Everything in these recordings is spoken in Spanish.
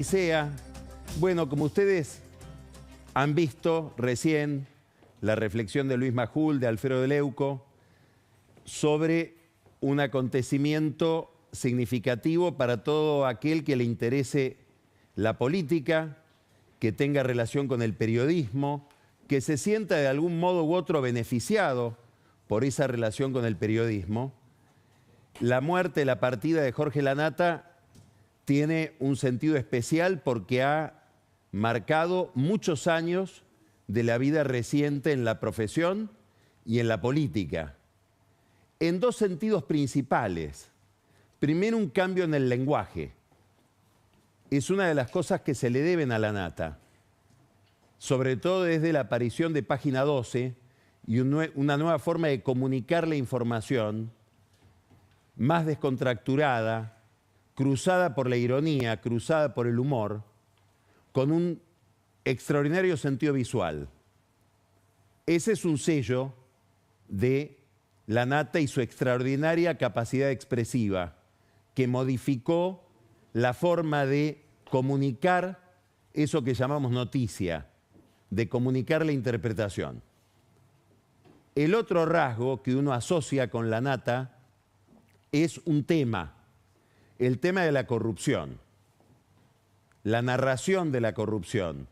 Sea, bueno, como ustedes han visto recién la reflexión de Luis Majul, de Alfredo de Leuco, sobre un acontecimiento significativo para todo aquel que le interese la política, que tenga relación con el periodismo, que se sienta de algún modo u otro beneficiado por esa relación con el periodismo. La muerte, la partida de Jorge Lanata tiene un sentido especial porque ha marcado muchos años de la vida reciente en la profesión y en la política, en dos sentidos principales. Primero, un cambio en el lenguaje. Es una de las cosas que se le deben a Lanata, sobre todo desde la aparición de Página 12 y una nueva forma de comunicar la información, más descontracturada, cruzada por la ironía, cruzada por el humor, con un extraordinario sentido visual. Ese es un sello de Lanata y su extraordinaria capacidad expresiva, que modificó la forma de comunicar eso que llamamos noticia, de comunicar la interpretación. El otro rasgo que uno asocia con Lanata es un tema, el tema de la corrupción, la narración de la corrupción,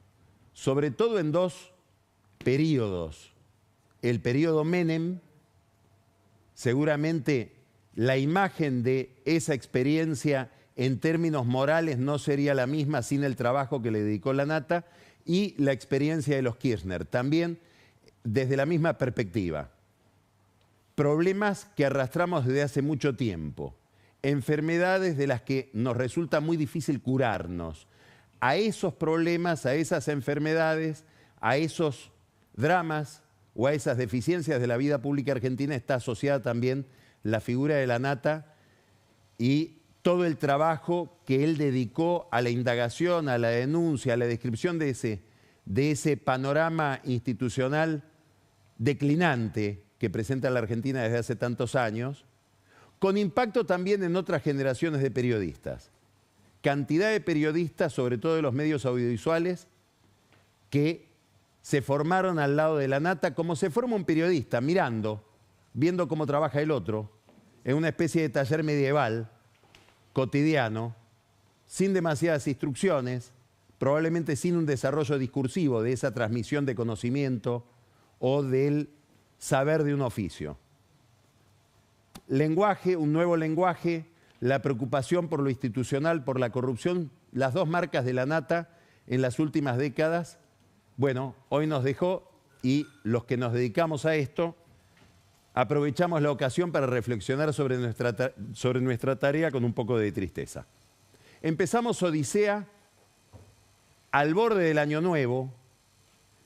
sobre todo en dos periodos. El periodo Menem, seguramente la imagen de esa experiencia en términos morales no sería la misma sin el trabajo que le dedicó Lanata, y la experiencia de los Kirchner, también desde la misma perspectiva. Problemas que arrastramos desde hace mucho tiempo, enfermedades de las que nos resulta muy difícil curarnos. A esos problemas, a esas enfermedades, a esos dramas o a esas deficiencias de la vida pública argentina está asociada también la figura de Lanata y todo el trabajo que él dedicó a la indagación, a la denuncia, a la descripción de ese panorama institucional declinante que presenta la Argentina desde hace tantos años, con impacto también en otras generaciones de periodistas. Cantidad de periodistas, sobre todo de los medios audiovisuales, que se formaron al lado de Lanata, como se forma un periodista, viendo cómo trabaja el otro, en una especie de taller medieval, cotidiano, sin demasiadas instrucciones, probablemente sin un desarrollo discursivo de esa transmisión de conocimiento o del saber de un oficio. Lenguaje, un nuevo lenguaje, la preocupación por lo institucional, por la corrupción, las dos marcas de Lanata en las últimas décadas. Bueno, hoy nos dejó y los que nos dedicamos a esto aprovechamos la ocasión para reflexionar sobre nuestra tarea con un poco de tristeza. Empezamos Odisea al borde del Año Nuevo,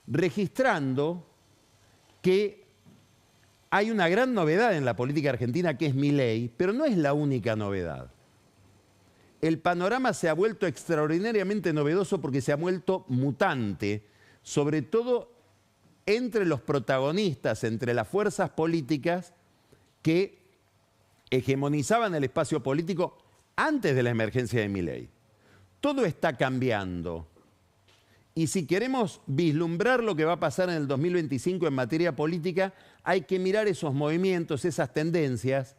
registrando que hay una gran novedad en la política argentina, que es Milei, pero no es la única novedad. El panorama se ha vuelto extraordinariamente novedoso porque se ha vuelto mutante, sobre todo entre los protagonistas, entre las fuerzas políticas que hegemonizaban el espacio político antes de la emergencia de Milei. Todo está cambiando. Y si queremos vislumbrar lo que va a pasar en el 2025 en materia política, hay que mirar esos movimientos, esas tendencias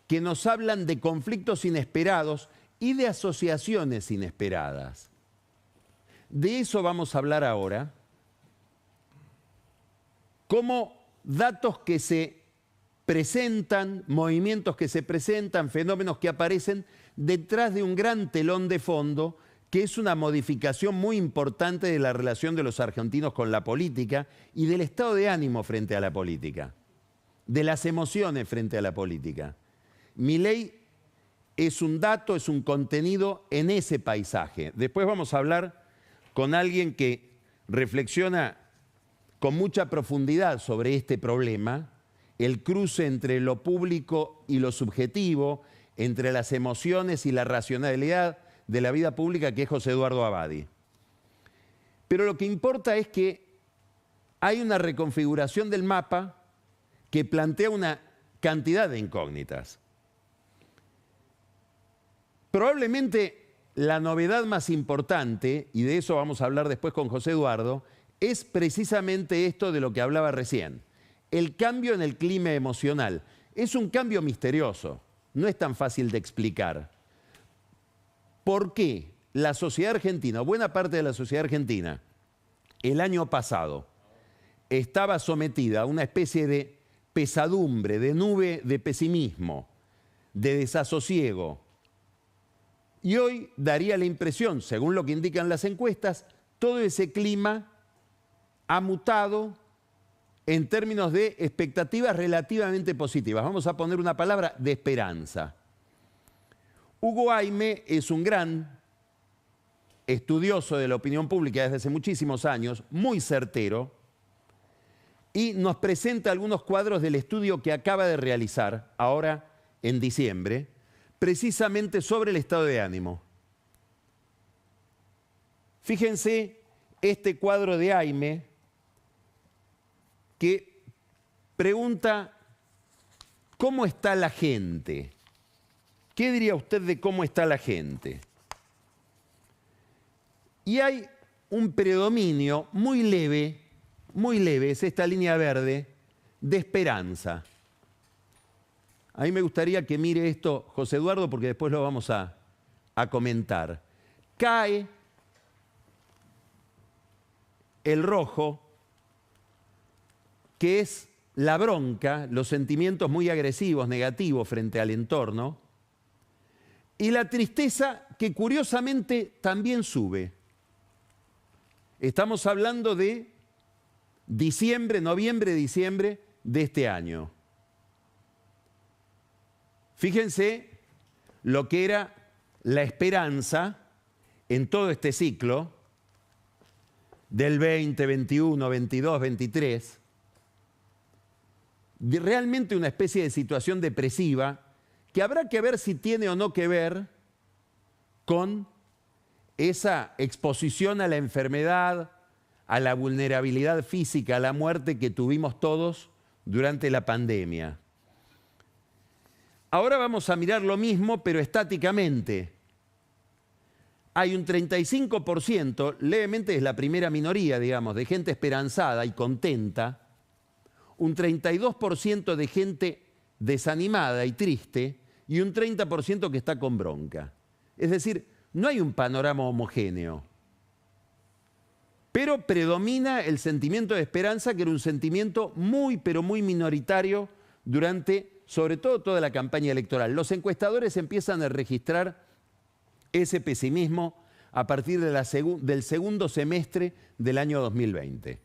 que nos hablan de conflictos inesperados y de asociaciones inesperadas. De eso vamos a hablar ahora, como datos que se presentan, movimientos que se presentan, fenómenos que aparecen detrás de un gran telón de fondo, que es una modificación muy importante de la relación de los argentinos con la política y del estado de ánimo frente a la política, de las emociones frente a la política. Milei es un dato, es un contenido en ese paisaje. Después vamos a hablar con alguien que reflexiona con mucha profundidad sobre este problema, el cruce entre lo público y lo subjetivo, entre las emociones y la racionalidad de la vida pública, que es José Eduardo Abadi. Pero lo que importa es que hay una reconfiguración del mapa que plantea una cantidad de incógnitas. Probablemente la novedad más importante, y de eso vamos a hablar después con José Eduardo, es precisamente esto de lo que hablaba recién. El cambio en el clima emocional. Es un cambio misterioso, no es tan fácil de explicar. ¿Por qué la sociedad argentina, buena parte de la sociedad argentina, el año pasado, estaba sometida a una especie de pesadumbre, de nube de pesimismo, de desasosiego? Y hoy daría la impresión, según lo que indican las encuestas, todo ese clima ha mutado en términos de expectativas relativamente positivas. Vamos a poner una palabra: de esperanza. Hugo Aime es un gran estudioso de la opinión pública desde hace muchísimos años, muy certero, y nos presenta algunos cuadros del estudio que acaba de realizar, ahora en diciembre, precisamente sobre el estado de ánimo. Fíjense este cuadro de Aime que pregunta: ¿cómo está la gente? ¿Qué diría usted de cómo está la gente? Y hay un predominio muy leve, es esta línea verde, de esperanza. A mí me gustaría que mire esto José Eduardo, porque después lo vamos a comentar. Cae el rojo, que es la bronca, los sentimientos muy agresivos, negativos frente al entorno, y la tristeza, que curiosamente también sube. Estamos hablando de diciembre, noviembre, diciembre de este año. Fíjense lo que era la esperanza en todo este ciclo del 20, 21, 22, 23. Realmente una especie de situación depresiva que habrá que ver si tiene o no que ver con esa exposición a la enfermedad, a la vulnerabilidad física, a la muerte que tuvimos todos durante la pandemia. Ahora vamos a mirar lo mismo, pero estáticamente. Hay un 35%, levemente es la primera minoría, digamos, de gente esperanzada y contenta, un 32% de gente desanimada y triste, y un 30% que está con bronca. Es decir, no hay un panorama homogéneo. Pero predomina el sentimiento de esperanza, que era un sentimiento muy, pero muy minoritario durante, sobre todo, toda la campaña electoral. Los encuestadores empiezan a registrar ese pesimismo a partir de del segundo semestre del año 2020,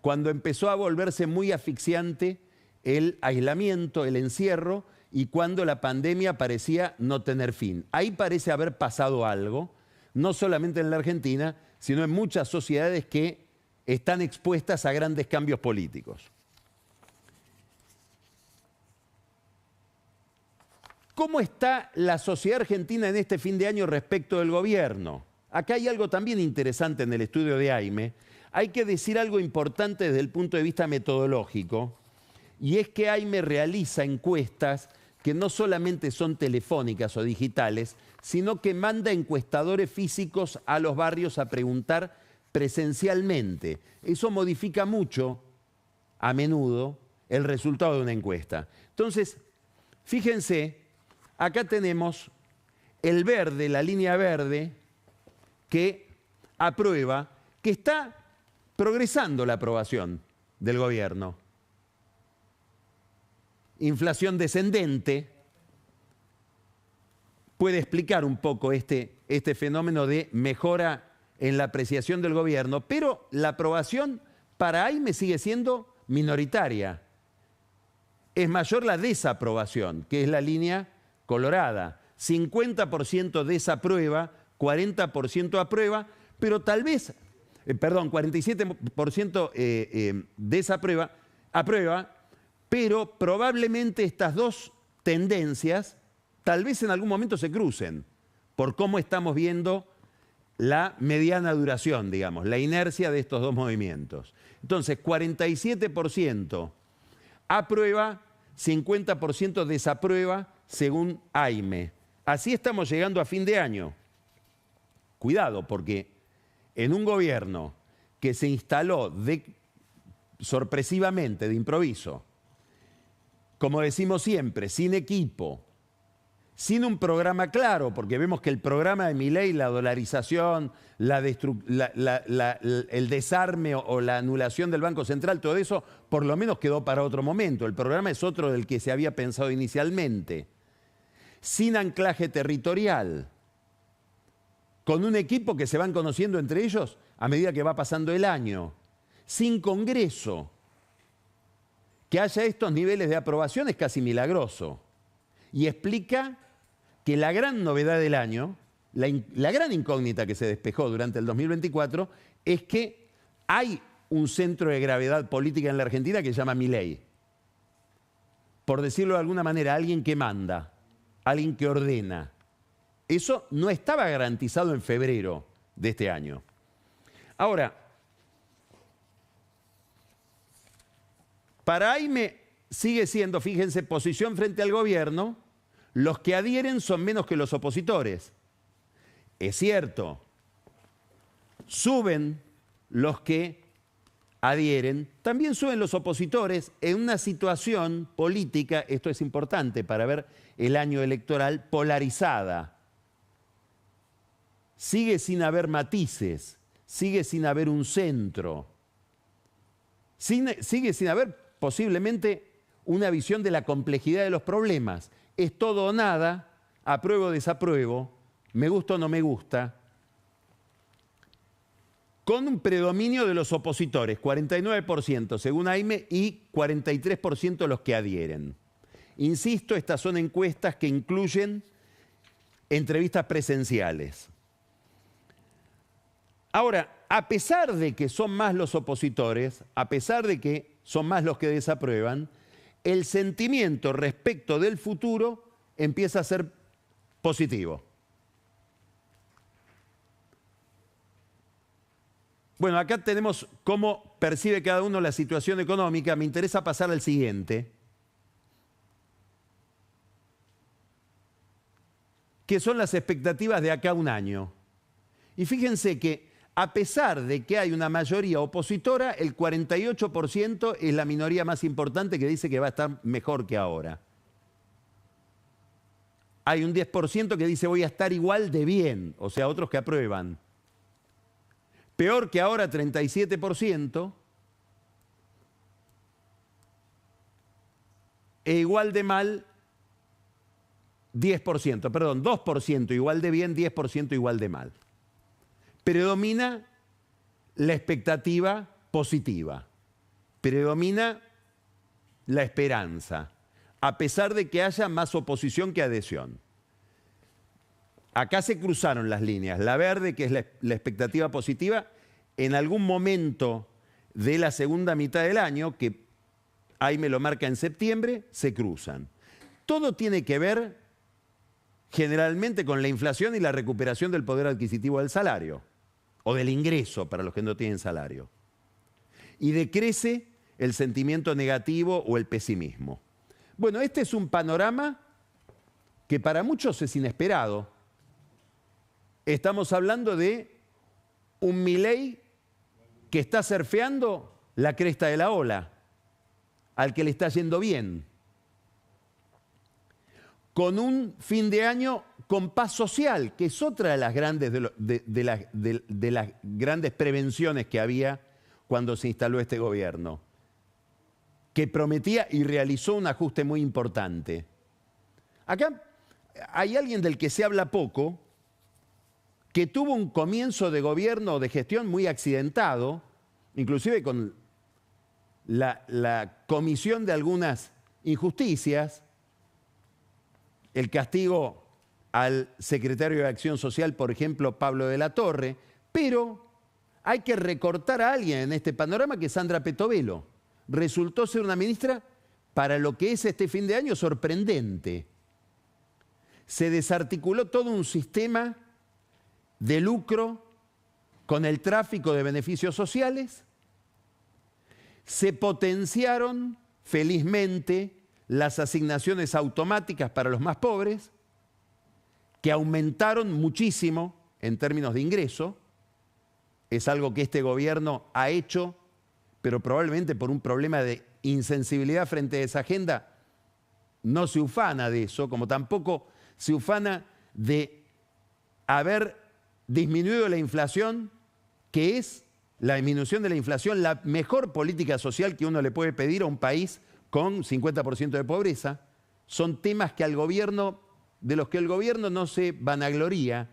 cuando empezó a volverse muy asfixiante el aislamiento, el encierro, y cuando la pandemia parecía no tener fin. Ahí parece haber pasado algo, no solamente en la Argentina, sino en muchas sociedades que están expuestas a grandes cambios políticos. ¿Cómo está la sociedad argentina en este fin de año respecto del gobierno? Acá hay algo también interesante en el estudio de Aime. Hay que decir algo importante desde el punto de vista metodológico, y es que Aime realiza encuestas que no solamente son telefónicas o digitales, sino que manda encuestadores físicos a los barrios a preguntar presencialmente. Eso modifica mucho, a menudo, el resultado de una encuesta. Entonces, fíjense, acá tenemos el verde, la línea verde, que aprueba, que está progresando la aprobación del gobierno. Inflación descendente puede explicar un poco este fenómeno de mejora en la apreciación del gobierno, pero la aprobación para Aime sigue siendo minoritaria. Es mayor la desaprobación, que es la línea colorada. 50% desaprueba, 40% aprueba, pero tal vez, 47% desaprueba, aprueba, pero probablemente estas dos tendencias tal vez en algún momento se crucen, por cómo estamos viendo la mediana duración, digamos, la inercia de estos dos movimientos. Entonces, 47% aprueba, 50% desaprueba, según Aime. Así estamos llegando a fin de año. Cuidado, porque en un gobierno que se instaló sorpresivamente, de improviso, como decimos siempre, sin equipo, sin un programa claro, porque vemos que el programa de Milei, la dolarización, el desarme o la anulación del Banco Central, todo eso por lo menos quedó para otro momento. El programa es otro del que se había pensado inicialmente. Sin anclaje territorial, con un equipo que se van conociendo entre ellos a medida que va pasando el año, sin Congreso. Que haya estos niveles de aprobación es casi milagroso y explica que la gran novedad del año, la gran incógnita que se despejó durante el 2024 es que hay un centro de gravedad política en la Argentina que se llama Milei. Por decirlo de alguna manera, alguien que manda, alguien que ordena. Eso no estaba garantizado en febrero de este año. Ahora, para Aimé sigue siendo, fíjense, posición frente al gobierno, los que adhieren son menos que los opositores. Es cierto, suben los que adhieren, también suben los opositores en una situación política, esto es importante para ver el año electoral, polarizada. Sigue sin haber matices, sigue sin haber un centro, sigue sin haber posiblemente una visión de la complejidad de los problemas. Es todo o nada, apruebo o desapruebo, me gusta o no me gusta, con un predominio de los opositores, 49% según Aimé y 43% los que adhieren. Insisto, estas son encuestas que incluyen entrevistas presenciales. Ahora, a pesar de que son más los opositores, a pesar de que son más los que desaprueban, el sentimiento respecto del futuro empieza a ser positivo. Bueno, acá tenemos cómo percibe cada uno la situación económica. Me interesa pasar al siguiente, que son las expectativas de acá a un año. Y fíjense que a pesar de que hay una mayoría opositora, el 48% es la minoría más importante que dice que va a estar mejor que ahora. Hay un 10% que dice voy a estar igual de bien, o sea, otros que aprueban. Peor que ahora, 37%. E igual de mal, 10%. Perdón, 2% igual de bien, 10% igual de mal. Predomina la expectativa positiva, predomina la esperanza, a pesar de que haya más oposición que adhesión. Acá se cruzaron las líneas. La verde, que es la expectativa positiva, en algún momento de la segunda mitad del año, que ahí me lo marca en septiembre, se cruzan. Todo tiene que ver generalmente con la inflación y la recuperación del poder adquisitivo del salario, o del ingreso para los que no tienen salario. Y decrece el sentimiento negativo o el pesimismo. Bueno, este es un panorama que para muchos es inesperado. Estamos hablando de un Milei que está surfeando la cresta de la ola, al que le está yendo bien, con un fin de año con paz social, que es otra de las grandes prevenciones que había cuando se instaló este gobierno, que prometía y realizó un ajuste muy importante. Acá hay alguien del que se habla poco, que tuvo un comienzo de gobierno o de gestión muy accidentado, inclusive con la comisión de algunas injusticias, el castigo al secretario de Acción Social, por ejemplo, Pablo de la Torre, pero hay que recortar a alguien en este panorama, que es Sandra Petovelo. Resultó ser una ministra, para lo que es este fin de año, sorprendente. Se desarticuló todo un sistema de lucro con el tráfico de beneficios sociales, se potenciaron felizmente las asignaciones automáticas para los más pobres, que aumentaron muchísimo en términos de ingreso. Es algo que este gobierno ha hecho, pero probablemente por un problema de insensibilidad frente a esa agenda, no se ufana de eso, como tampoco se ufana de haber disminuido la inflación, que es la disminución de la inflación, la mejor política social que uno le puede pedir a un país con 50% de pobreza. Son temas que de los que el gobierno no se vanagloría,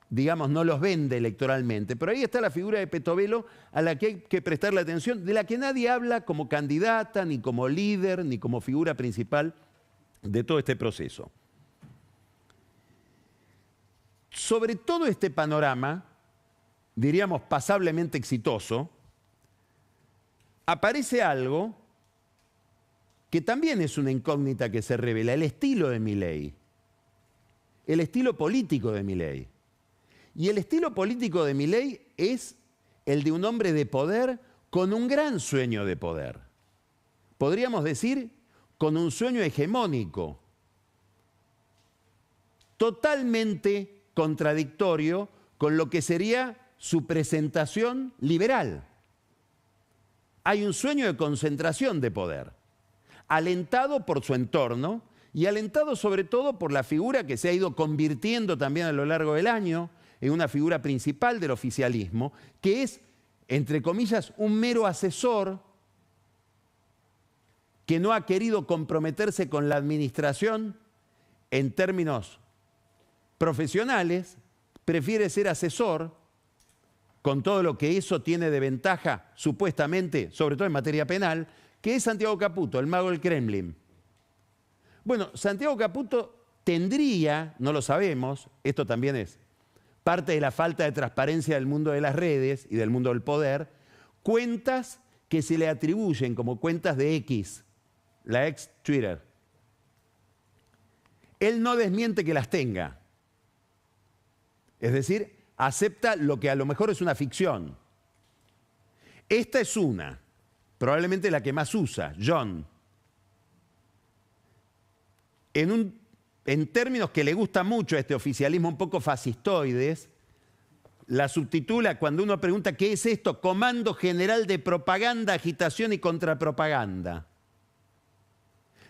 digamos, no los vende electoralmente. Pero ahí está la figura de Petovelo a la que hay que prestarle atención, de la que nadie habla como candidata, ni como líder, ni como figura principal de todo este proceso. Sobre todo este panorama, diríamos pasablemente exitoso, aparece algo que también es una incógnita que se revela, el estilo de Milei, el estilo político de Milei. Y el estilo político de Milei es el de un hombre de poder con un gran sueño de poder. Podríamos decir, con un sueño hegemónico, totalmente contradictorio con lo que sería su presentación liberal. Hay un sueño de concentración de poder, alentado por su entorno y alentado sobre todo por la figura que se ha ido convirtiendo también a lo largo del año en una figura principal del oficialismo, que es, entre comillas, un mero asesor que no ha querido comprometerse con la administración en términos profesionales, prefiere ser asesor, con todo lo que eso tiene de ventaja, supuestamente, sobre todo en materia penal, que es Santiago Caputo, el mago del Kremlin. Bueno, Santiago Caputo tendría, no lo sabemos, esto también es parte de la falta de transparencia del mundo de las redes y del mundo del poder, cuentas que se le atribuyen como cuentas de X, la ex Twitter. Él no desmiente que las tenga. Es decir, acepta lo que a lo mejor es una ficción. Esta es una, probablemente la que más usa, John. En términos que le gusta mucho a este oficialismo un poco fascistoides, la subtitula, cuando uno pregunta qué es esto, Comando General de Propaganda, Agitación y Contrapropaganda.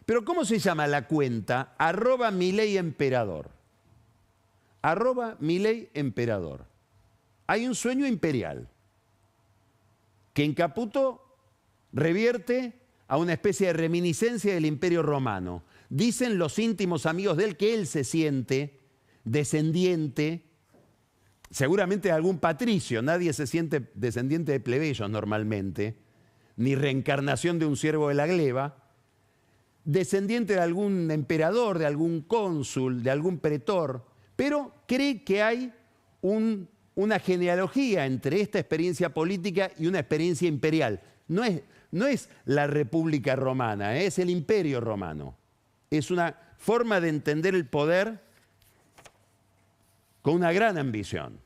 Pero ¿cómo se llama la cuenta? @MileiEmperador. @MileiEmperador. Hay un sueño imperial que en Caputo revierte a una especie de reminiscencia del Imperio Romano. Dicen los íntimos amigos de él que él se siente descendiente, seguramente de algún patricio, nadie se siente descendiente de plebeyos normalmente, ni reencarnación de un siervo de la gleba, descendiente de algún emperador, de algún cónsul, de algún pretor, pero cree que hay una genealogía entre esta experiencia política y una experiencia imperial. No es la República Romana, es el Imperio Romano. Es una forma de entender el poder con una gran ambición,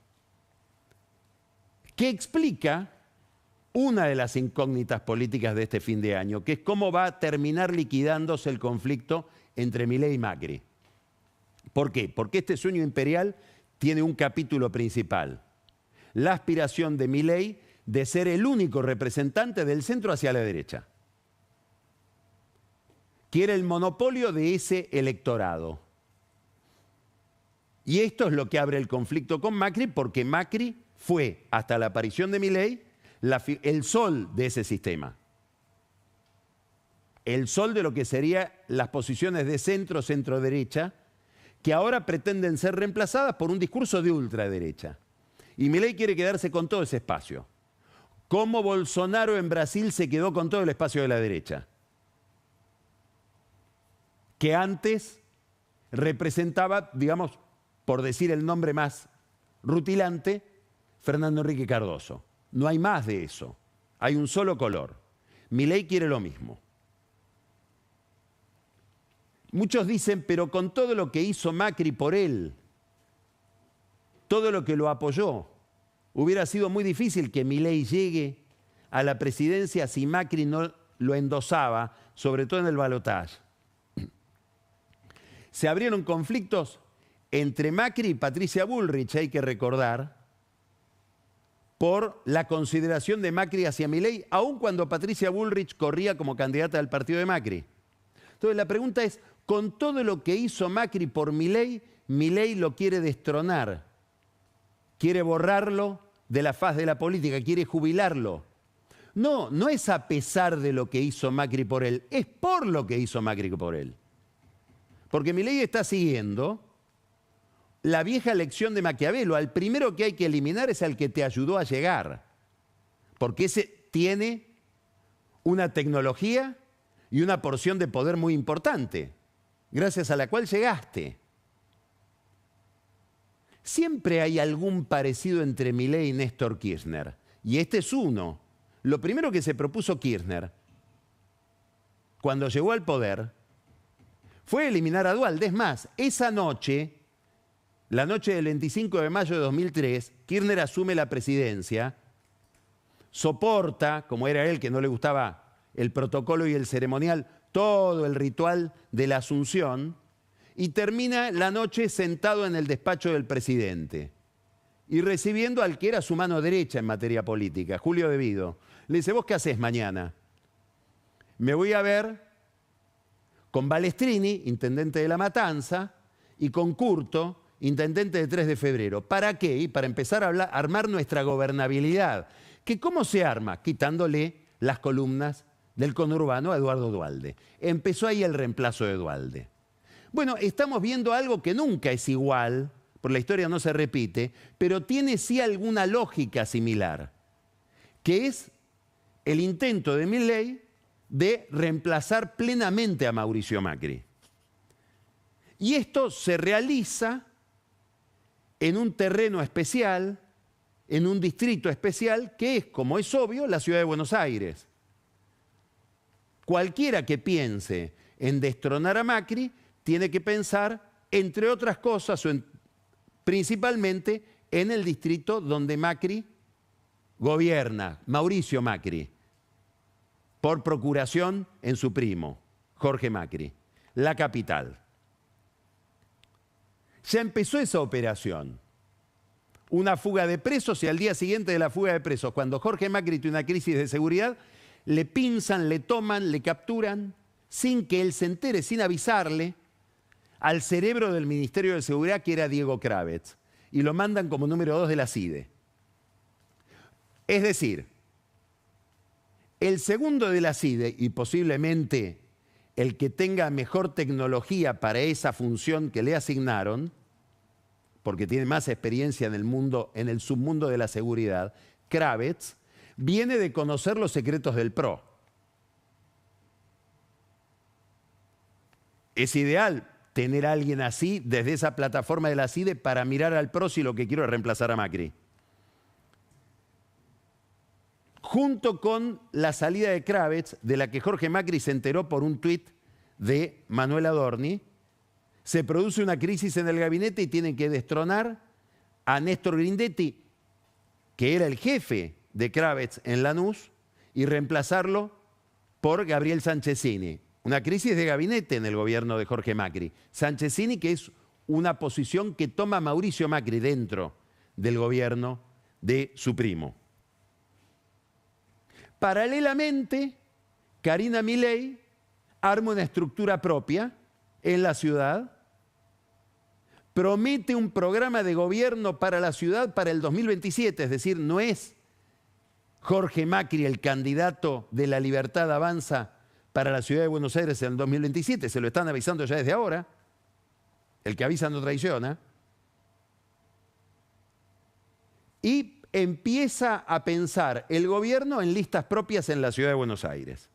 que explica una de las incógnitas políticas de este fin de año, que es cómo va a terminar liquidándose el conflicto entre Milei y Macri. ¿Por qué? Porque este sueño imperial tiene un capítulo principal: la aspiración de Milei de ser el único representante del centro hacia la derecha. Quiere el monopolio de ese electorado. Y esto es lo que abre el conflicto con Macri, porque Macri fue, hasta la aparición de Milei, el sol de ese sistema. El sol de lo que serían las posiciones de centro, centro-derecha, que ahora pretenden ser reemplazadas por un discurso de ultraderecha. Y Milei quiere quedarse con todo ese espacio. Como Bolsonaro en Brasil se quedó con todo el espacio de la derecha, que antes representaba, digamos, por decir el nombre más rutilante, Fernando Henrique Cardoso. No hay más de eso. Hay un solo color. Milei quiere lo mismo. Muchos dicen, pero con todo lo que hizo Macri por él, todo lo que lo apoyó, hubiera sido muy difícil que Milei llegue a la presidencia si Macri no lo endosaba, sobre todo en el balotaje. Se abrieron conflictos entre Macri y Patricia Bullrich, hay que recordar, por la consideración de Macri hacia Milei, aun cuando Patricia Bullrich corría como candidata del partido de Macri. Entonces la pregunta es, con todo lo que hizo Macri por Milei, Milei lo quiere destronar, quiere borrarlo de la faz de la política, quiere jubilarlo. No, no es a pesar de lo que hizo Macri por él, es por lo que hizo Macri por él. Porque Milei está siguiendo la vieja lección de Maquiavelo: al primero que hay que eliminar es al que te ayudó a llegar, porque ese tiene una tecnología y una porción de poder muy importante, gracias a la cual llegaste. Siempre hay algún parecido entre Milei y Néstor Kirchner, y este es uno. Lo primero que se propuso Kirchner, cuando llegó al poder, fue eliminar a Duhalde. Es más, esa noche, la noche del 25 de mayo de 2003, Kirchner asume la presidencia, soporta, como era él, que no le gustaba el protocolo y el ceremonial, todo el ritual de la Asunción, y termina la noche sentado en el despacho del presidente y recibiendo al que era su mano derecha en materia política, Julio De Vido. Le dice: ¿vos qué hacés mañana? Me voy a ver con Balestrini, intendente de La Matanza, y con Curto, intendente de 3 de febrero. ¿Para qué? Y para empezar a armar nuestra gobernabilidad. ¿Que cómo se arma? Quitándole las columnas del conurbano a Eduardo Duhalde. Empezó ahí el reemplazo de Duhalde. Bueno, estamos viendo algo que nunca es igual, por la historia no se repite, pero tiene sí alguna lógica similar, que es el intento de Milei de reemplazar plenamente a Mauricio Macri. Y esto se realiza en un terreno especial, en un distrito especial, que es, como es obvio, la ciudad de Buenos Aires. Cualquiera que piense en destronar a Macri tiene que pensar, entre otras cosas, principalmente en el distrito donde Macri gobierna, Mauricio Macri, por procuración en su primo, Jorge Macri, la capital. Ya empezó esa operación, una fuga de presos, y al día siguiente de la fuga de presos, cuando Jorge Macri tiene una crisis de seguridad, le pinzan, le toman, le capturan, sin que él se entere, sin avisarle, al cerebro del Ministerio de Seguridad, que era Diego Kravetz, y lo mandan como número 2 de la CIDE. Es decir, el segundo de la CIDE, y posiblemente el que tenga mejor tecnología para esa función que le asignaron, porque tiene más experiencia en el mundo, en el submundo de la seguridad, Kravetz, viene de conocer los secretos del PRO. Es ideal tener a alguien así desde esa plataforma de la CIDE para mirar al PRO si lo que quiero es reemplazar a Macri. Junto con la salida de Kravetz, de la que Jorge Macri se enteró por un tuit de Manuel Adorni, se produce una crisis en el gabinete y tienen que destronar a Néstor Grindetti, que era el jefe de Kravetz en Lanús, y reemplazarlo por Gabriel Sanchezini. Una crisis de gabinete en el gobierno de Jorge Macri. Sanchezini, que es una posición que toma Mauricio Macri dentro del gobierno de su primo. Paralelamente, Karina Milei arma una estructura propia en la ciudad, promete un programa de gobierno para la ciudad para el 2027, es decir, no es Jorge Macri el candidato de La Libertad Avanza para la ciudad de Buenos Aires en el 2027, se lo están avisando ya desde ahora, el que avisa no traiciona, y empieza a pensar el gobierno en listas propias en la ciudad de Buenos Aires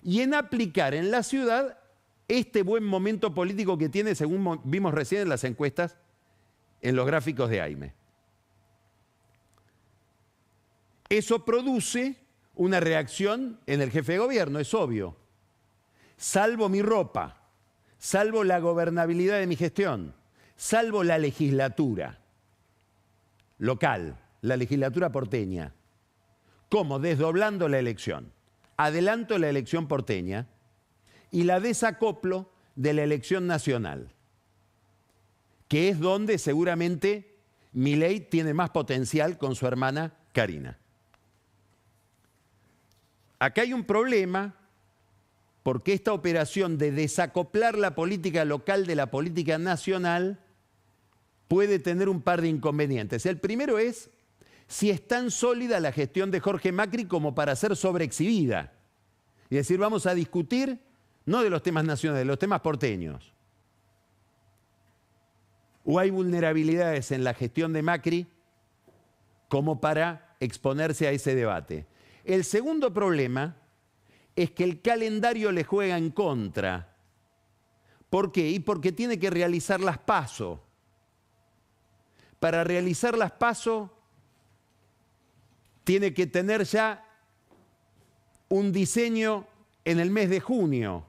y en aplicar en la ciudad este buen momento político que tiene, según vimos recién en las encuestas, en los gráficos de AIME. Eso produce una reacción en el jefe de gobierno, es obvio. Salvo mi ropa, salvo la gobernabilidad de mi gestión, salvo la legislatura local, la legislatura porteña. ¿Cómo? Desdoblando la elección. Adelanto la elección porteña y la desacoplo de la elección nacional. que es donde seguramente Milei tiene más potencial con su hermana Karina. Acá hay un problema porque esta operación de desacoplar la política local de la política nacional puede tener un par de inconvenientes. El primero es si es tan sólida la gestión de Jorge Macri como para ser sobreexhibida. Y decir, vamos a discutir no de los temas nacionales, de los temas porteños. O hay vulnerabilidades en la gestión de Macri como para exponerse a ese debate. El segundo problema es que el calendario le juega en contra. ¿Por qué? Y porque tiene que realizar las PASO. Para realizar las PASO tiene que tener ya un diseño en el mes de junio.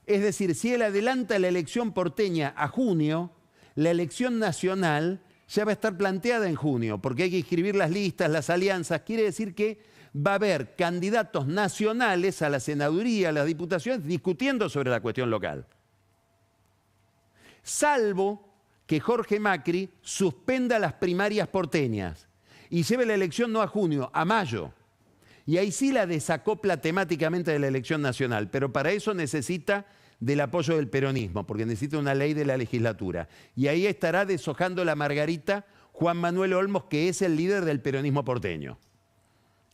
Es decir, si él adelanta la elección porteña a junio, la elección nacional ya va a estar planteada en junio, porque hay que inscribir las listas, las alianzas. Quiere decir que va a haber candidatos nacionales a la senaduría, a las diputaciones, discutiendo sobre la cuestión local. Salvo que Jorge Macri suspenda las primarias porteñas y lleve la elección no a junio, a mayo. Y ahí sí la desacopla temáticamente de la elección nacional, pero para eso necesita del apoyo del peronismo, porque necesita una ley de la legislatura. Y ahí estará deshojando la margarita Juan Manuel Olmos, que es el líder del peronismo porteño.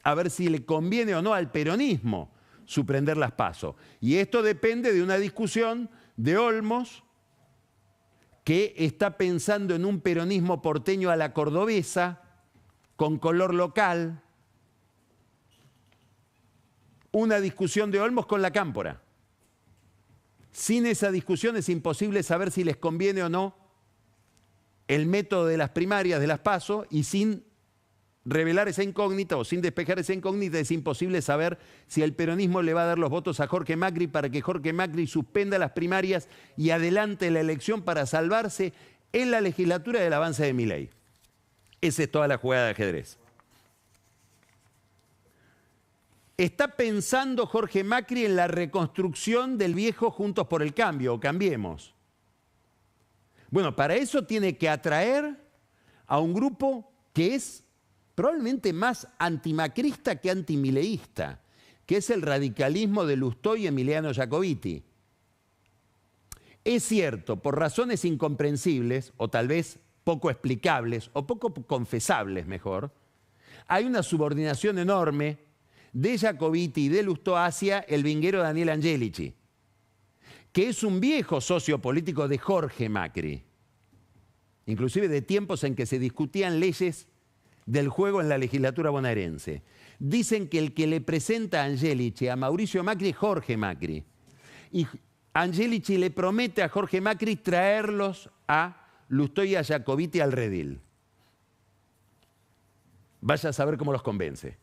A ver si le conviene o no al peronismo suspender las PASO. Y esto depende de una discusión de Olmos, que está pensando en un peronismo porteño a la cordobesa, con color local. Una discusión de Olmos con la Cámpora. Sin esa discusión es imposible saber si les conviene o no el método de las primarias, de las PASO, y sin revelar esa incógnita o sin despejar esa incógnita es imposible saber si el peronismo le va a dar los votos a Jorge Macri para que Jorge Macri suspenda las primarias y adelante la elección para salvarse en la legislatura del avance de Milei. Esa es toda la jugada de ajedrez. Está pensando Jorge Macri en la reconstrucción del viejo Juntos por el Cambio, o Cambiemos. Bueno, para eso tiene que atraer a un grupo que es probablemente más antimacrista que antimileísta, que es el radicalismo de Lustó y Emiliano Jacobiti. Es cierto, por razones incomprensibles, o tal vez poco explicables, o poco confesables mejor, hay una subordinación enorme de Jacobiti y de Lustó hacia el vinguero Daniel Angelici, que es un viejo socio político de Jorge Macri, inclusive de tiempos en que se discutían leyes del juego en la legislatura bonaerense. Dicen que el que le presenta a Angelici a Mauricio Macri es Jorge Macri, y Angelici le promete a Jorge Macri traerlos a Lustó y a Jacobiti al redil. Vaya a saber cómo los convence.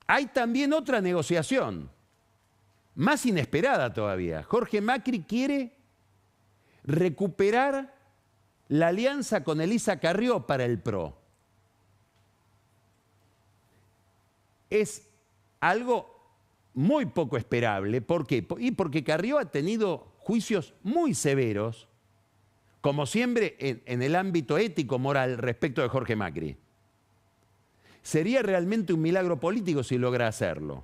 Hay también otra negociación, más inesperada todavía. Jorge Macri quiere recuperar la alianza con Elisa Carrió para el PRO. Es algo muy poco esperable. ¿Por qué? Y porque Carrió ha tenido juicios muy severos, como siempre en el ámbito ético-moral respecto de Jorge Macri. Sería realmente un milagro político si logra hacerlo.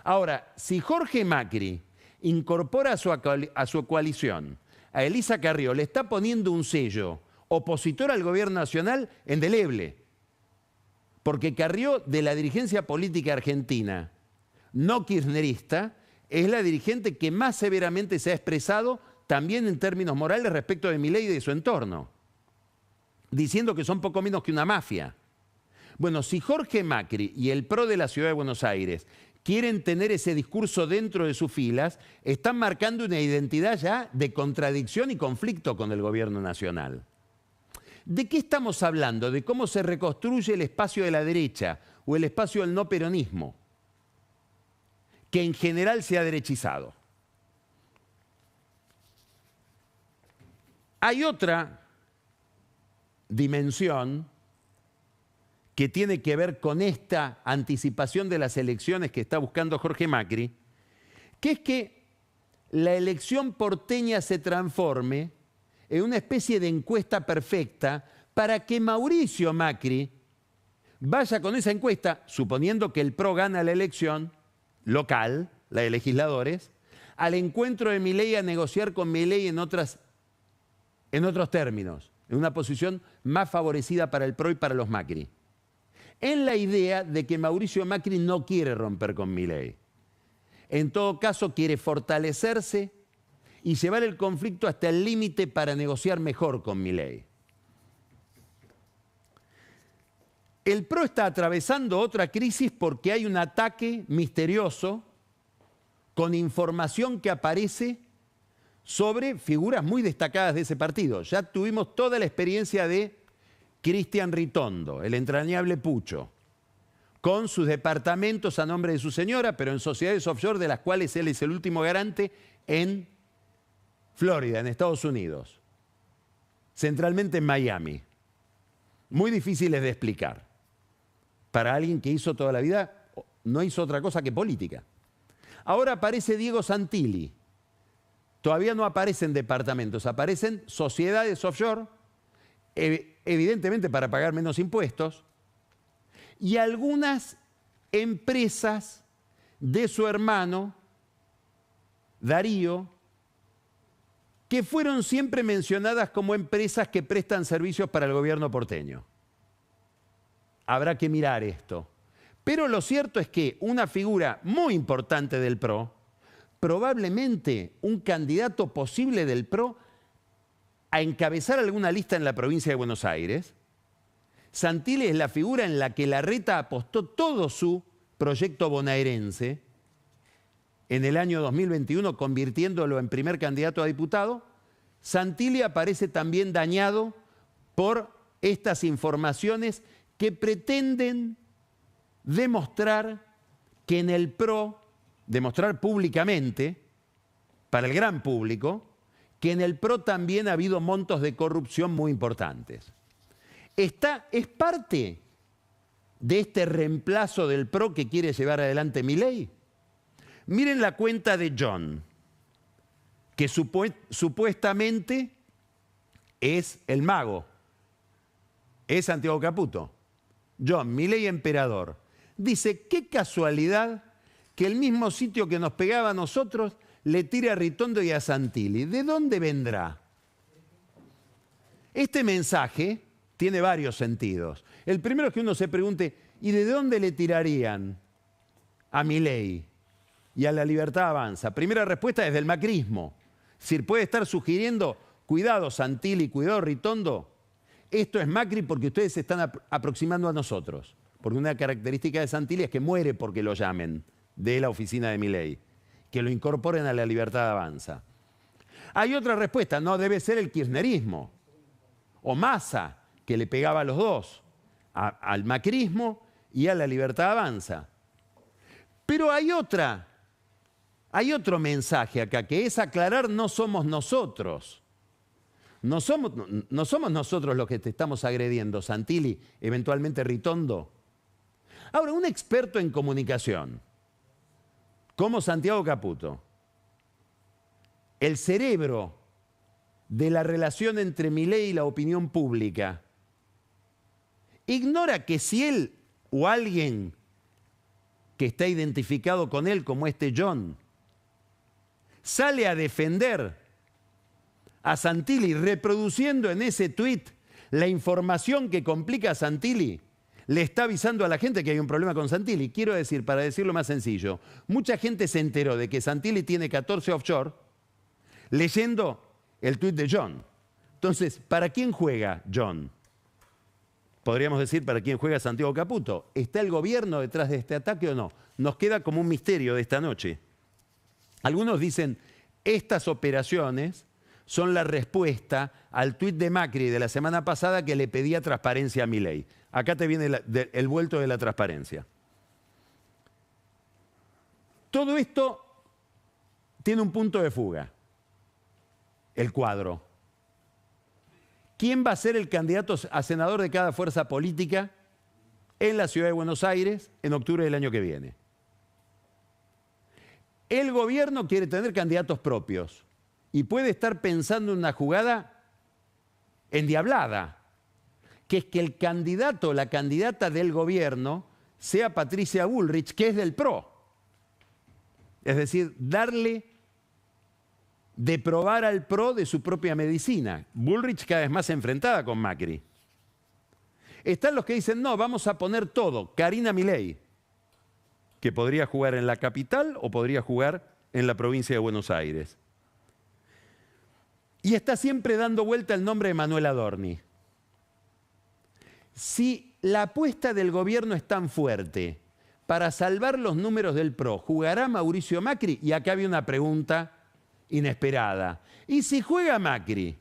Ahora, si Jorge Macri incorpora a su coalición a Elisa Carrió, le está poniendo un sello opositor al gobierno nacional indeleble. Porque Carrió, de la dirigencia política argentina no kirchnerista, es la dirigente que más severamente se ha expresado también en términos morales respecto de Milei y de su entorno, diciendo que son poco menos que una mafia. Bueno, si Jorge Macri y el PRO de la Ciudad de Buenos Aires quieren tener ese discurso dentro de sus filas, están marcando una identidad ya de contradicción y conflicto con el gobierno nacional. ¿De qué estamos hablando? De cómo se reconstruye el espacio de la derecha o el espacio del no peronismo, que en general se ha derechizado. Hay otra dimensión que tiene que ver con esta anticipación de las elecciones que está buscando Jorge Macri, que es que la elección porteña se transforme en una especie de encuesta perfecta para que Mauricio Macri vaya con esa encuesta, suponiendo que el PRO gana la elección local, la de legisladores, al encuentro de Milei a negociar con Milei en otros términos, en una posición más favorecida para el PRO y para los Macri. En la idea de que Mauricio Macri no quiere romper con Milei. En todo caso, quiere fortalecerse y llevar el conflicto hasta el límite para negociar mejor con Milei. El PRO está atravesando otra crisis porque hay un ataque misterioso con información que aparece sobre figuras muy destacadas de ese partido. Ya tuvimos toda la experiencia de Cristian Ritondo, el entrañable Pucho, con sus departamentos a nombre de su señora, pero en sociedades offshore de las cuales él es el último garante en Florida, en Estados Unidos, centralmente en Miami. Muy difíciles de explicar. Para alguien que hizo toda la vida, no hizo otra cosa que política. Ahora aparece Diego Santilli. Todavía no aparecen departamentos, aparecen sociedades offshore, evidentemente para pagar menos impuestos, y algunas empresas de su hermano, Darío, que fueron siempre mencionadas como empresas que prestan servicios para el gobierno porteño. Habrá que mirar esto. Pero lo cierto es que una figura muy importante del PRO, probablemente un candidato posible del PRO a encabezar alguna lista en la provincia de Buenos Aires, Santilli es la figura en la que Larreta apostó todo su proyecto bonaerense en el año 2021, convirtiéndolo en primer candidato a diputado. Santilli aparece también dañado por estas informaciones que pretenden demostrar que en el PRO, demostrar públicamente, para el gran público, que en el PRO también ha habido montos de corrupción muy importantes. Es parte de este reemplazo del PRO que quiere llevar adelante Milei. Miren la cuenta de John, que supuestamente es el mago, es Santiago Caputo. John, Milei emperador. Dice, qué casualidad que el mismo sitio que nos pegaba a nosotros le tire a Ritondo y a Santilli. ¿De dónde vendrá? Este mensaje tiene varios sentidos. El primero es que uno se pregunte, ¿y de dónde le tirarían a Milei y a La Libertad Avanza? Primera respuesta es del macrismo. Es decir, puede estar sugiriendo, cuidado Santilli, cuidado Ritondo, esto es Macri porque ustedes se están aproximando a nosotros. Porque una característica de Santilli es que muere porque lo llamen de la oficina de Milei, que lo incorporen a La Libertad Avanza. Hay otra respuesta, no debe ser el kirchnerismo o Massa, que le pegaba a los dos, al macrismo y a La Libertad Avanza. Pero hay otro mensaje acá, que es aclarar, no somos nosotros. No somos nosotros los que te estamos agrediendo, Santilli, eventualmente Ritondo. Ahora, un experto en comunicación, como Santiago Caputo, el cerebro de la relación entre Milei y la opinión pública, ignora que si él o alguien que está identificado con él, como este John, sale a defender a Santilli reproduciendo en ese tuit la información que complica a Santilli, le está avisando a la gente que hay un problema con Santilli. Quiero decir, para decirlo más sencillo, mucha gente se enteró de que Santilli tiene 14 offshore leyendo el tuit de John. Entonces, ¿para quién juega John? Podríamos decir, ¿para quién juega Santiago Caputo? ¿Está el gobierno detrás de este ataque o no? Nos queda como un misterio de esta noche. Algunos dicen, estas operaciones son la respuesta al tuit de Macri de la semana pasada que le pedía transparencia a Milei. Acá te viene el vuelto de la transparencia. Todo esto tiene un punto de fuga. El cuadro. ¿Quién va a ser el candidato a senador de cada fuerza política en la ciudad de Buenos Aires en octubre del año que viene? el gobierno quiere tener candidatos propios y puede estar pensando en una jugada endiablada, que es que el candidato o la candidata del gobierno sea Patricia Bullrich, que es del PRO. Es decir, de probar al PRO de su propia medicina. Bullrich cada vez más enfrentada con Macri. Están los que dicen, no, vamos a poner todo. Karina Milei, que podría jugar en la capital o podría jugar en la provincia de Buenos Aires. Y está siempre dando vuelta el nombre de Manuel Adorni. Si la apuesta del gobierno es tan fuerte para salvar los números del PRO, ¿jugará Mauricio Macri? Y acá había una pregunta inesperada. ¿Y si juega Macri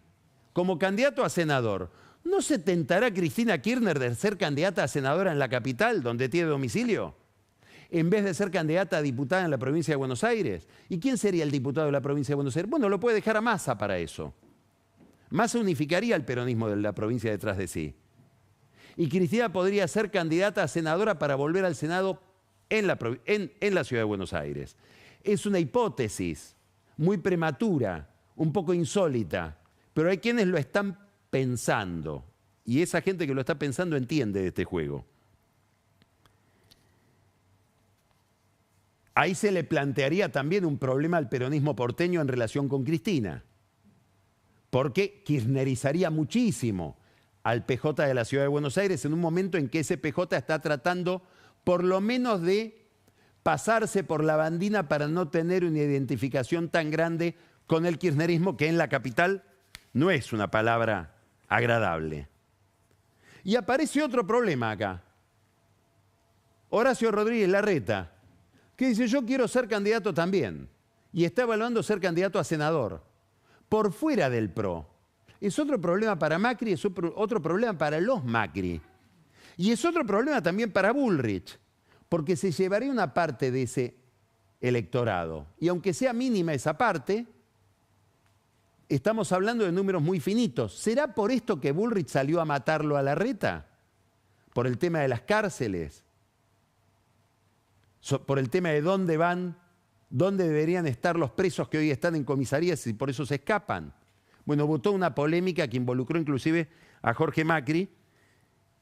como candidato a senador, no se tentará Cristina Kirchner de ser candidata a senadora en la capital, donde tiene domicilio, en vez de ser candidata a diputada en la provincia de Buenos Aires? ¿Y quién sería el diputado de la provincia de Buenos Aires? Bueno, lo puede dejar a Massa para eso. Massa unificaría el peronismo de la provincia detrás de sí. Y Cristina podría ser candidata a senadora para volver al Senado en la ciudad de Buenos Aires. Es una hipótesis muy prematura, un poco insólita, pero hay quienes lo están pensando. Y esa gente que lo está pensando entiende de este juego. Ahí se le plantearía también un problema al peronismo porteño en relación con Cristina, porque kirchnerizaría muchísimo al PJ de la Ciudad de Buenos Aires en un momento en que ese PJ está tratando por lo menos de pasarse por la bandina para no tener una identificación tan grande con el kirchnerismo, que en la capital no es una palabra agradable. Y aparece otro problema acá. Horacio Rodríguez Larreta, que dice, yo quiero ser candidato también, y está evaluando ser candidato a senador, por fuera del PRO. Es otro problema para Macri, es otro problema para los Macri. Y es otro problema también para Bullrich, porque se llevaría una parte de ese electorado. Y aunque sea mínima esa parte, estamos hablando de números muy finitos. ¿Será por esto que Bullrich salió a matarlo a Larreta? ¿Por el tema de las cárceles? ¿Por el tema de dónde van, dónde deberían estar los presos que hoy están en comisarías y por eso se escapan? Bueno, votó una polémica que involucró inclusive a Jorge Macri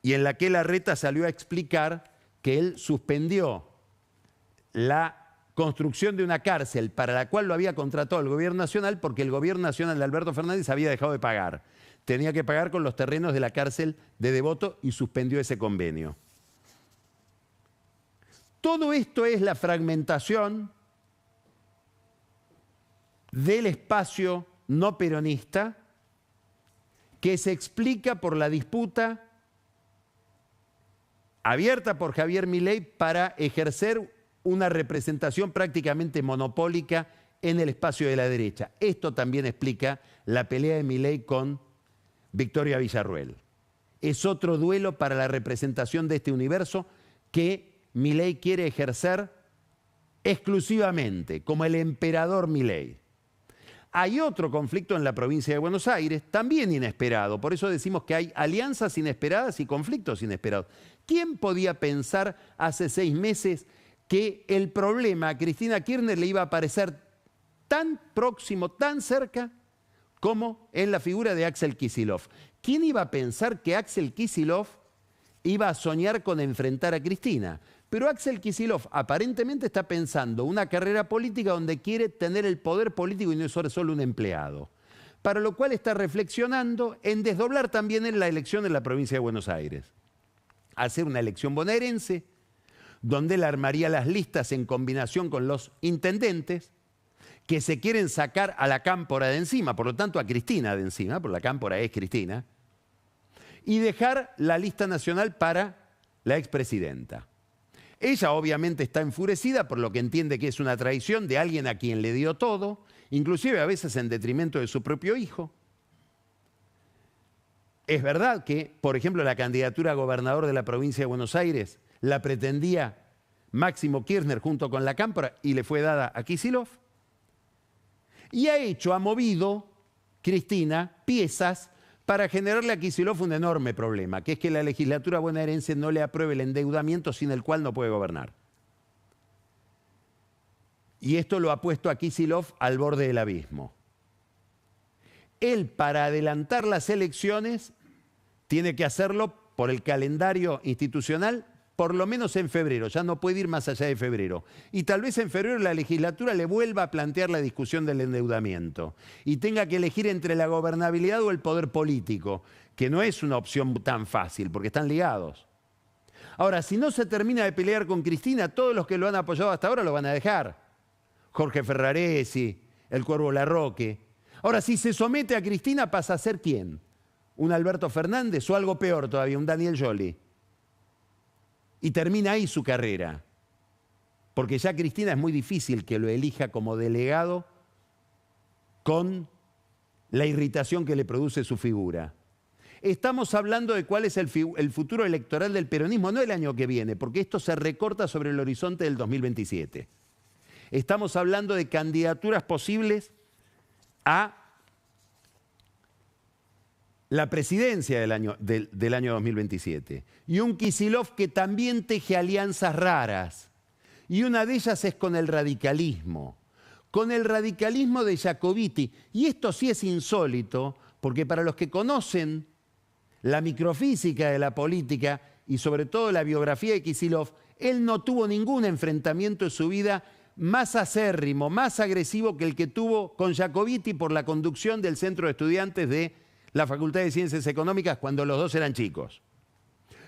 y en la que Larreta salió a explicar que él suspendió la construcción de una cárcel para la cual lo había contratado el gobierno nacional porque el gobierno nacional de Alberto Fernández había dejado de pagar. Tenía que pagar con los terrenos de la cárcel de Devoto y suspendió ese convenio. Todo esto es la fragmentación del espacio no peronista que se explica por la disputa abierta por Javier Milei para ejercer una representación prácticamente monopólica en el espacio de la derecha. Esto también explica la pelea de Milei con Victoria Villarruel. Es otro duelo para la representación de este universo que Milei quiere ejercer exclusivamente, como el emperador Milei. Hay otro conflicto en la provincia de Buenos Aires, también inesperado. Por eso decimos que hay alianzas inesperadas y conflictos inesperados. ¿Quién podía pensar hace 6 meses que el problema a Cristina Kirchner le iba a parecer tan próximo, tan cerca, como en la figura de Axel Kicillof? ¿Quién iba a pensar que Axel Kicillof iba a soñar con enfrentar a Cristina? Pero Axel Kicillof aparentemente está pensando una carrera política donde quiere tener el poder político y no ser solo un empleado. Para lo cual está reflexionando en desdoblar también en la elección en la provincia de Buenos Aires. Hacer una elección bonaerense, donde él armaría las listas en combinación con los intendentes, que se quieren sacar a la cámpora de encima, por lo tanto a Cristina de encima, porque la cámpora es Cristina, y dejar la lista nacional para la expresidenta. Ella obviamente está enfurecida por lo que entiende que es una traición de alguien a quien le dio todo, inclusive a veces en detrimento de su propio hijo. Es verdad que, por ejemplo, la candidatura a gobernador de la provincia de Buenos Aires la pretendía Máximo Kirchner junto con la cámpora y le fue dada a Kicillof. Y ha movido Cristina piezas para generarle a Kicillof un enorme problema, que es que la legislatura bonaerense no le apruebe el endeudamiento sin el cual no puede gobernar. y esto lo ha puesto a Kicillof al borde del abismo. Él, para adelantar las elecciones, tiene que hacerlo por el calendario institucional, por lo menos en febrero, ya no puede ir más allá de febrero. Y tal vez en febrero la legislatura le vuelva a plantear la discusión del endeudamiento y tenga que elegir entre la gobernabilidad o el poder político, que no es una opción tan fácil, porque están ligados. Ahora, si no se termina de pelear con Cristina, todos los que lo han apoyado hasta ahora lo van a dejar. Jorge Ferraresi, el Cuervo Larroque. Ahora, si se somete a Cristina, pasa a ser ¿quién? ¿Un Alberto Fernández o algo peor todavía, un Daniel Scioli? Y termina ahí su carrera. Porque ya Cristina es muy difícil que lo elija como delegado con la irritación que le produce su figura. Estamos hablando de cuál es el futuro electoral del peronismo, no el año que viene, porque esto se recorta sobre el horizonte del 2027. Estamos hablando de candidaturas posibles a la presidencia del año 2027. Y un Kicillof que también teje alianzas raras. Y una de ellas es con el radicalismo de Jacobiti. Y esto sí es insólito, porque para los que conocen la microfísica de la política y sobre todo la biografía de Kicillof, él no tuvo ningún enfrentamiento en su vida más acérrimo, más agresivo que el que tuvo con Jacobiti por la conducción del Centro de Estudiantes de la Facultad de Ciencias Económicas cuando los dos eran chicos.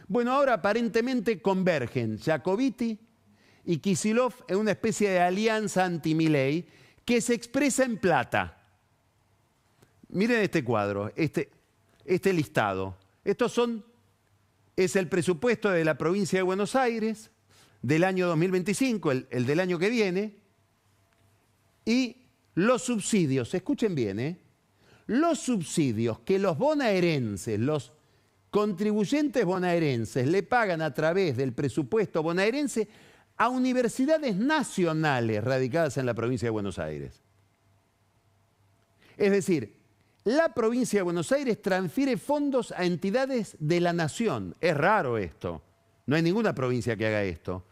Bueno, ahora aparentemente convergen Jacobiti y Kicillof en una especie de alianza anti-Milei que se expresa en plata. Miren este cuadro, este listado. Es el presupuesto de la provincia de Buenos Aires del año 2025, el del año que viene, y los subsidios, escuchen bien, los subsidios que los bonaerenses, los contribuyentes bonaerenses le pagan a través del presupuesto bonaerense a universidades nacionales radicadas en la provincia de Buenos Aires. Es decir, la provincia de Buenos Aires transfiere fondos a entidades de la nación. Es raro esto. No hay ninguna provincia que haga esto.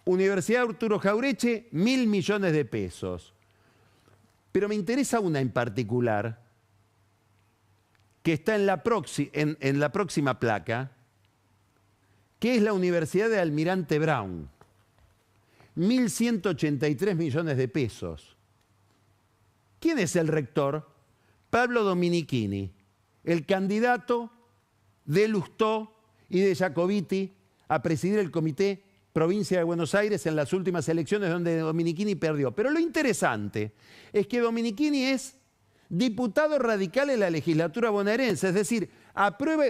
Universidad Arturo Jaureche, 1.000 millones de pesos. Pero me interesa una en particular, que está en la próxima placa, que es la Universidad de Almirante Brown. 1.183 millones de pesos. ¿Quién es el rector? Pablo Dominichini, el candidato de Lustó y de Jacobiti a presidir el Comité Provincia de Buenos Aires en las últimas elecciones donde Dominichini perdió. Pero lo interesante es que Dominichini es diputado radical en la legislatura bonaerense, es decir,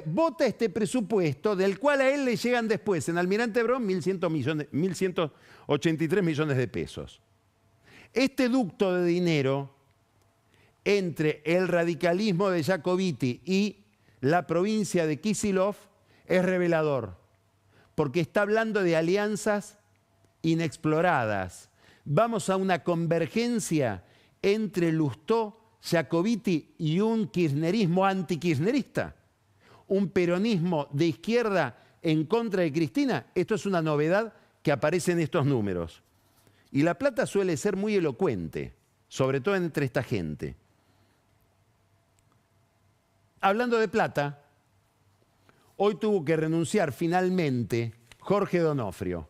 vota este presupuesto del cual a él le llegan después en Almirante Brown 1.183 millones de pesos. Este ducto de dinero entre el radicalismo de Jacobiti y la provincia de Kicillof es revelador, porque está hablando de alianzas inexploradas. Vamos a una convergencia entre Lustó, Jacobiti y un kirchnerismo antikirchnerista, un peronismo de izquierda en contra de Cristina. Esto es una novedad que aparece en estos números. Y La Plata suele ser muy elocuente, sobre todo entre esta gente. Hablando de plata, hoy tuvo que renunciar finalmente Jorge Donofrio,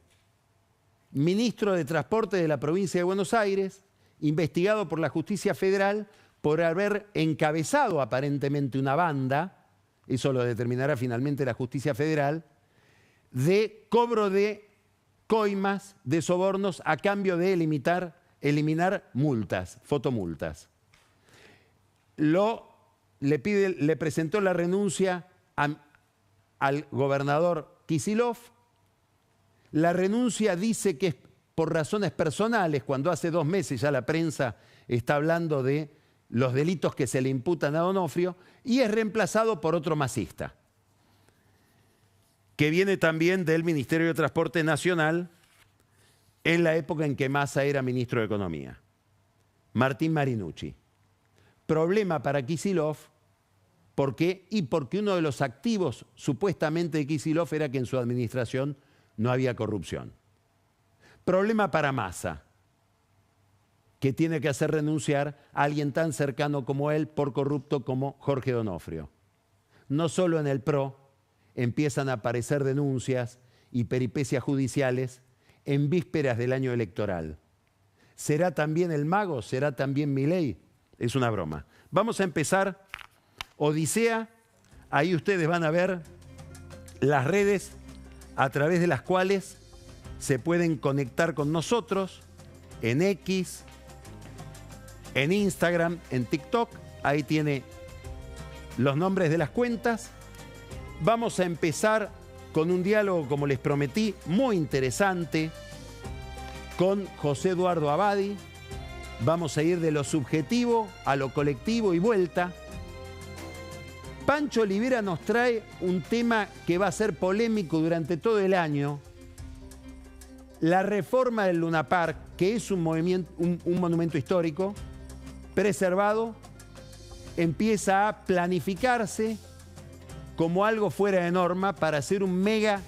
ministro de Transporte de la provincia de Buenos Aires, investigado por la Justicia Federal por haber encabezado aparentemente una banda, eso lo determinará finalmente la Justicia Federal, de cobro de coimas, de sobornos a cambio de eliminar multas, fotomultas. Le presentó la renuncia al gobernador Kicillof. La renuncia dice que es por razones personales, cuando hace 2 meses ya la prensa está hablando de los delitos que se le imputan a Donofrio, y es reemplazado por otro masista, que viene también del Ministerio de Transporte Nacional en la época en que Massa era ministro de Economía, Martín Marinucci. Problema para Kicillof, ¿por qué? Y porque uno de los activos supuestamente de Kicillof era que en su administración no había corrupción. Problema para Massa. que tiene que hacer renunciar a alguien tan cercano como él por corrupto como Jorge Donofrio. No solo en el PRO empiezan a aparecer denuncias y peripecias judiciales en vísperas del año electoral. ¿Será también el mago? ¿Será también Milei? Es una broma. Vamos a empezar Odisea. Ahí ustedes van a ver las redes a través de las cuales se pueden conectar con nosotros en X, en Instagram, en TikTok. Ahí tiene los nombres de las cuentas. Vamos a empezar con un diálogo, como les prometí, muy interesante con José Eduardo Abadi. Vamos a ir de lo subjetivo a lo colectivo y vuelta. Pancho Olivera nos trae un tema que va a ser polémico durante todo el año. La reforma del Luna Park, que es un monumento histórico preservado, empieza a planificarse como algo fuera de norma para hacer un mega